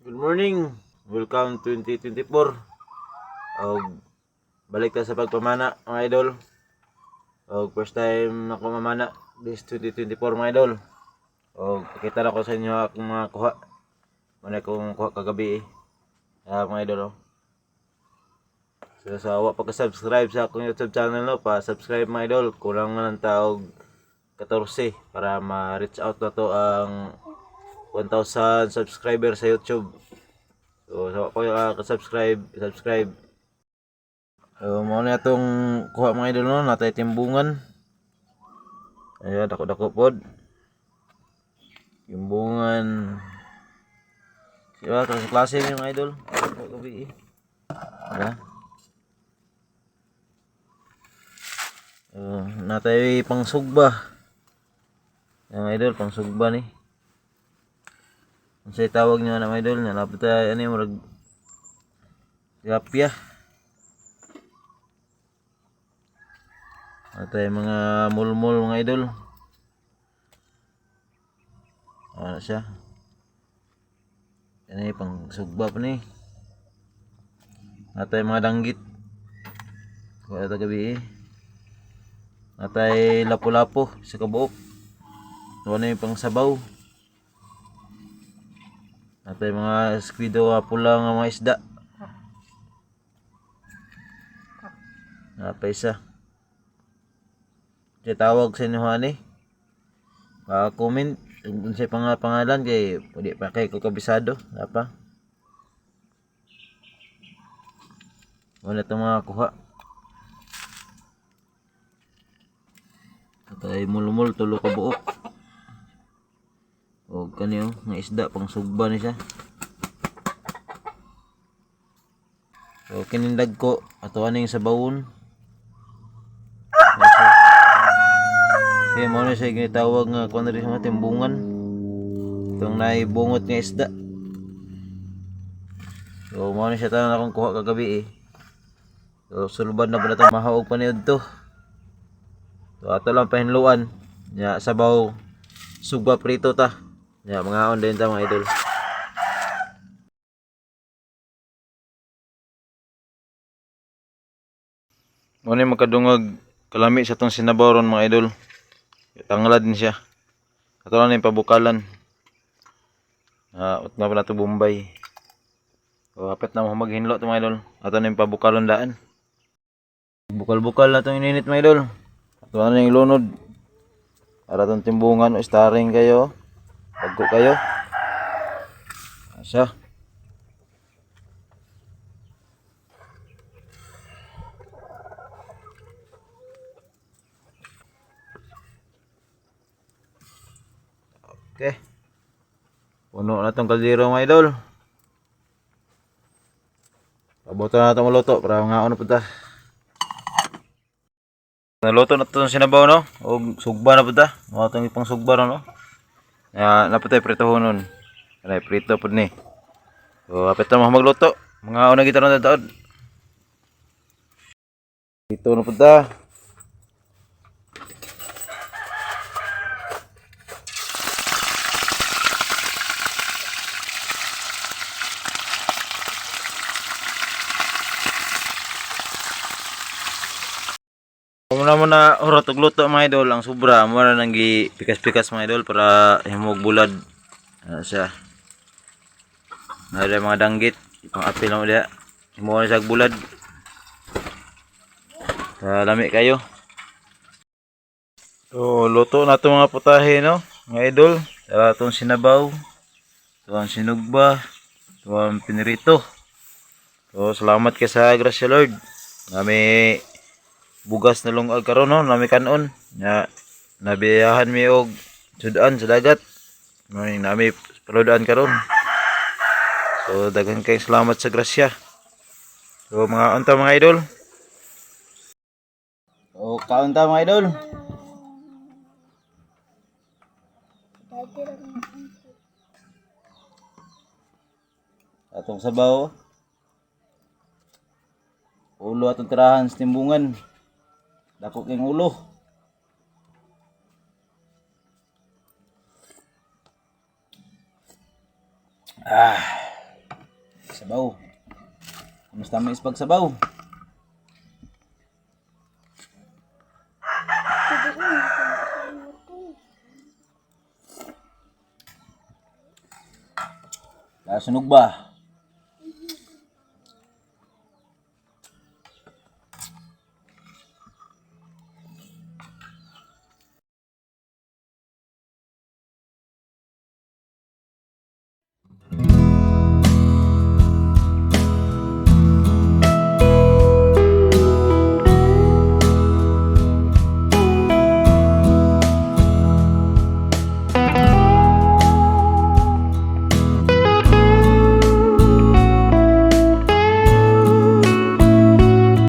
Good morning. Welcome 2024. Og balik ta sa pagpamana mga idol. Og first time nako mamana this 2024 mga idol. Og pakita na ko sa inyo akong mga kuha. Mana kong kuha kagabi mga idol. So sa wa pa ka-subscribe sa akong YouTube channel no, pa-subscribe mga idol. Kulang na lang taog 14 para ma-reach out na to ang 1,000 subscribers sa YouTube. So, sa ko ka-subscribe, subscribe. So, mo na itong kuha mga idol no, natay timbungan. Ayan, dako-dako pod. Timbungan. Diba, sa klase yung idol. Gabi diba? Natay pang sugba. Yung idol, pang sugba ni. Ang say tawag niya na mga idol, nalapit tayo ano yung marag tilapia. Atay mga mulmul mga idol. Ano siya? Yan ay pang sugba pa ni. Atay mga danggit. Kaya ito gabi Atay lapu-lapu sa kabuok. Ito na yung pang sabaw. Atay mga squido pula nga mga isda. Napay isa. Kaya tawag sa inyo ani. Comment kung sa pangalan kay pwede pa kay ko kabisado. Apa? Wala itong mga kuha. Atay mulmul tulo ka buok. O kanyo nga isda pang sugba ni siya. So kinindag ko ato aning sa bawon. Okay, mo na siya ginitawag nga kung rin mga timbungan. Itong naibungot nga isda. So mo na siya tanan akong kuha kagabi So sulbad na pala itong mahaog paniod to. So ato lang pahinluan. Ya sabaw sugba prito ta. Ya mga on din ta mga idol. Muna magkadungog kalami sa itong sinabaw ron mga idol. Tanglad din siya. Ito lang yung pabukalan. Ut nga pala ito Bombay. So hapit na maghinlo ito mga idol. Ito na yung pabukalan daan. Bukal-bukal na itong ininit mga idol. Ito na yung lunod. Para itong timbungan o starring kayo. Pagko kayo. Asya. Okay. Puno na itong kaldero mga idol. Pabuto na itong maluto para mga ano po ta. Naluto na itong sinabaw no. O sugba na po ta. Mga itong ipang sugba no. Napatay pritohon nun. Alay, prito po ni. So, apit na magluto. Mga unang kita na taon. Prito na po ta. Muna hurot og luto mga idol ang sobra mo na nang gipikas-pikas mga idol para himog bulad siya. Ada mga danggit ipang apil mo dia. Himo na siya bulad. Lami kayo. So luto na to mga putahe no mga idol. Itong sinabaw, itong sinugba, itong pinirito. So salamat kay sa grasya Lord. Nami bugas na lungag karon no, nami kanon nya nabiyahan mi og sudan sa dagat. Nami paludaan karon. So daghan kay salamat sa grasya. So mga unta mga idol. O kaunta mga idol. Atong sabaw. Ulo atong tirahan sa timbungan. Dako king ulo. Sabaw. Kumusta mo ispag sabaw? Sunog ba?